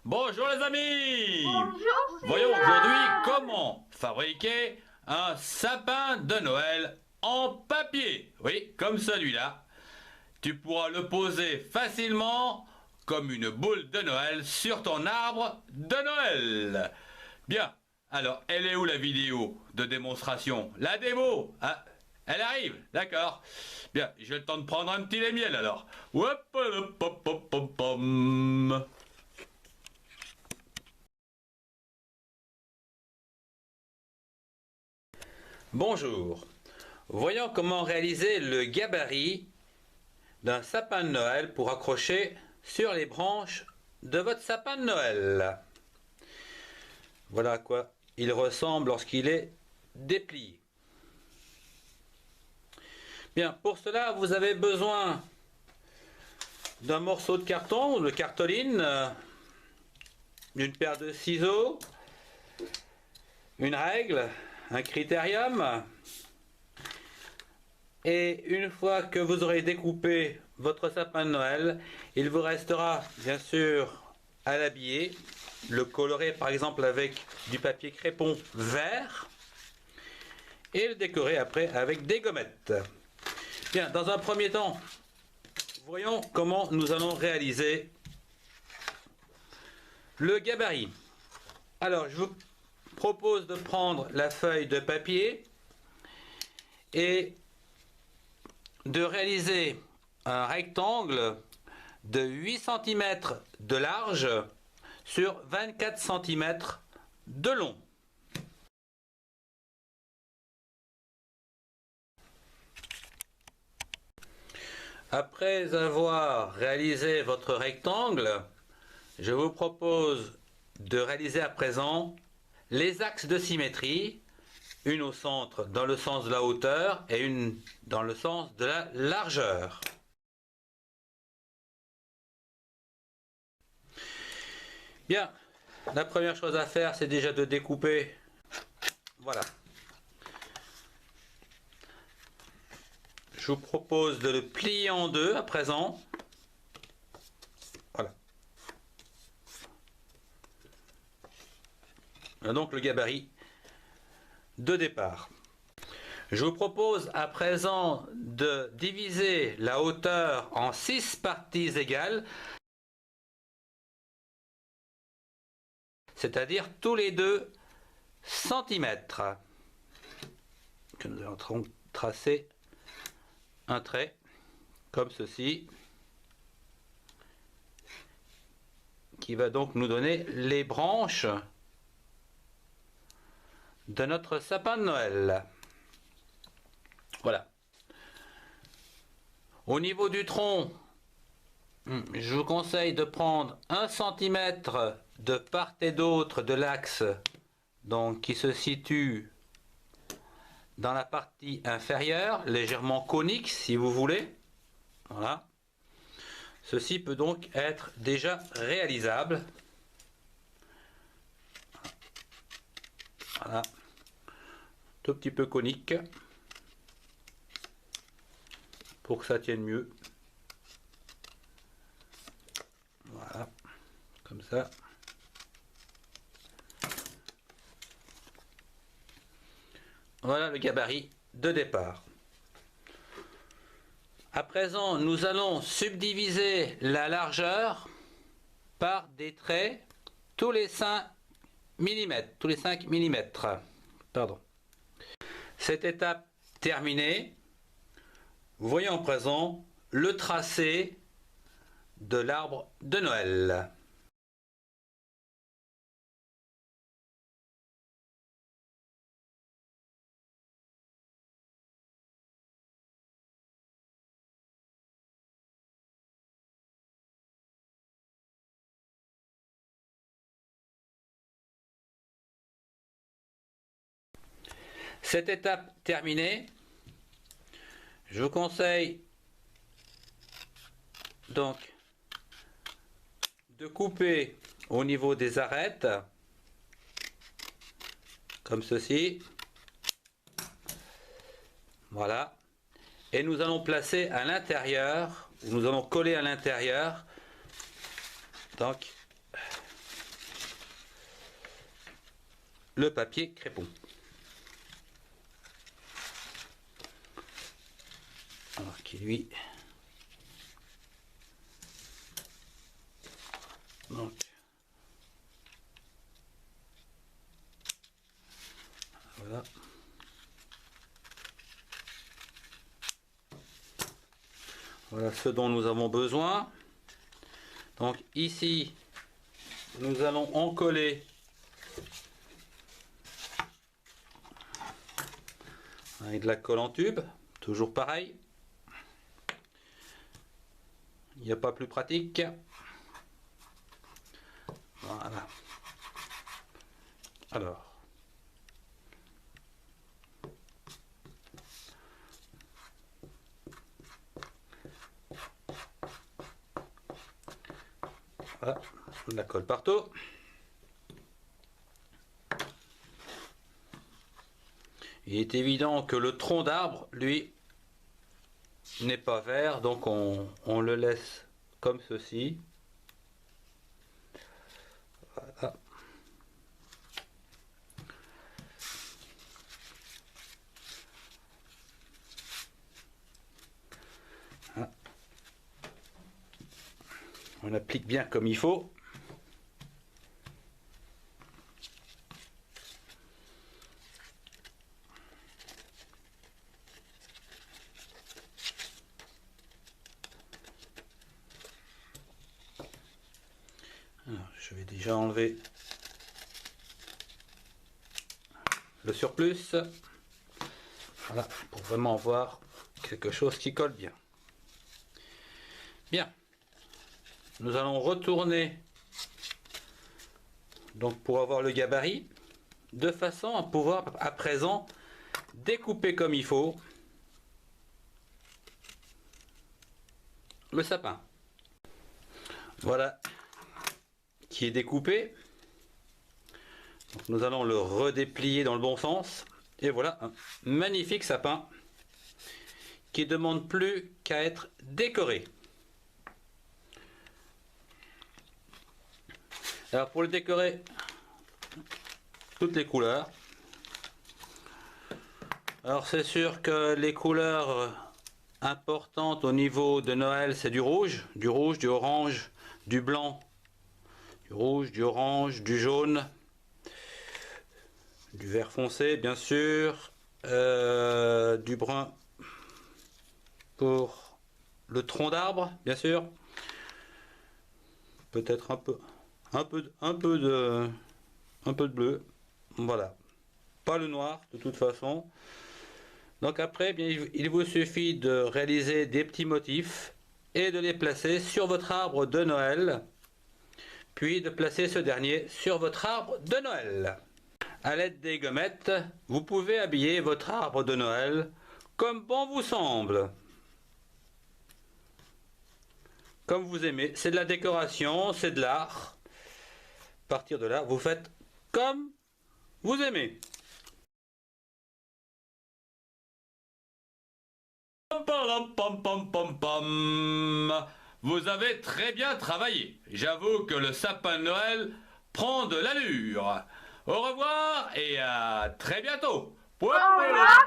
Bonjour les amis. Bonjour, Voyons Céline. aujourd'hui comment fabriquer un sapin de Noël en papier. Oui, comme celui-là. Tu pourras le poser facilement comme une boule de Noël sur ton arbre de Noël. Bien, alors elle est où la vidéo de démonstration? La démo, ah, elle arrive, d'accord. Bien, j'ai le temps de prendre un petit lait miel alors. Hop, hop, hop, hop, hop, hop. Bonjour. Voyons comment réaliser le gabarit d'un sapin de Noël pour accrocher sur les branches de votre sapin de Noël. Voilà à quoi il ressemble lorsqu'il est déplié. Bien, pour cela, vous avez besoin d'un morceau de carton ou de cartoline, d'une paire de ciseaux, une règle, un critérium. Et une fois que vous aurez découpé votre sapin de Noël, il vous restera bien sûr à l'habiller, le colorer par exemple avec du papier crépon vert et le décorer après avec des gommettes. Bien, dans un premier temps, voyons comment nous allons réaliser le gabarit. Alors, je vous propose de prendre la feuille de papier et de réaliser un rectangle de 8 cm de large sur 24 cm de long. Après avoir réalisé votre rectangle, je vous propose de réaliser à présent les axes de symétrie, une au centre dans le sens de la hauteur et une dans le sens de la largeur. Bien, la première chose à faire, c'est déjà de découper. Voilà. Je vous propose de le plier en deux à présent. Voilà. Voilà donc le gabarit de départ. Je vous propose à présent de diviser la hauteur en 6 parties égales, c'est-à-dire tous les 2 cm. Que nous allons tracer un trait comme ceci, qui va donc nous donner les branches de notre sapin de Noël. Voilà. Au niveau du tronc, je vous conseille de prendre 1 cm de part et d'autre de l'axe, donc qui se situe dans la partie inférieure, légèrement conique si vous voulez. Voilà. Ceci peut donc être déjà réalisable. Voilà. Tout petit peu conique pour que ça tienne mieux. Voilà, comme ça. Voilà le gabarit de départ. À présent, nous allons subdiviser la largeur par des traits tous les 5 mm. Pardon. Cette étape terminée, voyons à présent le tracé de l'arbre de Noël. Cette étape terminée, je vous conseille donc de couper au niveau des arêtes, comme ceci. Voilà. Et nous allons placer à l'intérieur, nous allons coller à l'intérieur Donc, le papier crépon. Alors, qui lui... Donc, voilà. Voilà ce dont nous avons besoin. Donc ici, nous allons en coller avec de la colle en tube, toujours pareil. Il n'y a pas plus pratique. Voilà. Alors. Voilà, de la colle partout. Il est évident que le tronc d'arbre, lui, n'est pas vert, donc on le laisse comme ceci. Voilà. Voilà. On applique bien comme il faut. Alors, je vais déjà enlever le surplus. Voilà, pour vraiment voir quelque chose qui colle bien. Bien. Nous allons retourner donc pour avoir le gabarit, de façon à pouvoir à présent découper comme il faut le sapin. Voilà qui est découpé. Donc nous allons le redéplier dans le bon sens et voilà un magnifique sapin qui ne demande plus qu'à être décoré. Alors pour le décorer, toutes les couleurs. Alors c'est sûr que les couleurs importantes au niveau de Noël, c'est du rouge, du orange, du blanc, du rouge, du orange, du jaune, du vert foncé bien sûr, du brun pour le tronc d'arbre bien sûr, peut-être un peu de bleu, voilà, pas le noir de toute façon. Donc après, bien, il vous suffit de réaliser des petits motifs et de les placer sur votre arbre de Noël, puis de placer ce dernier sur votre arbre de Noël. À l'aide des gommettes, vous pouvez habiller votre arbre de Noël comme bon vous semble. Comme vous aimez, c'est de la décoration, c'est de l'art. À partir de là, vous faites comme vous aimez. Vous avez très bien travaillé. J'avoue que le sapin de Noël prend de l'allure. Au revoir et à très bientôt. Au revoir,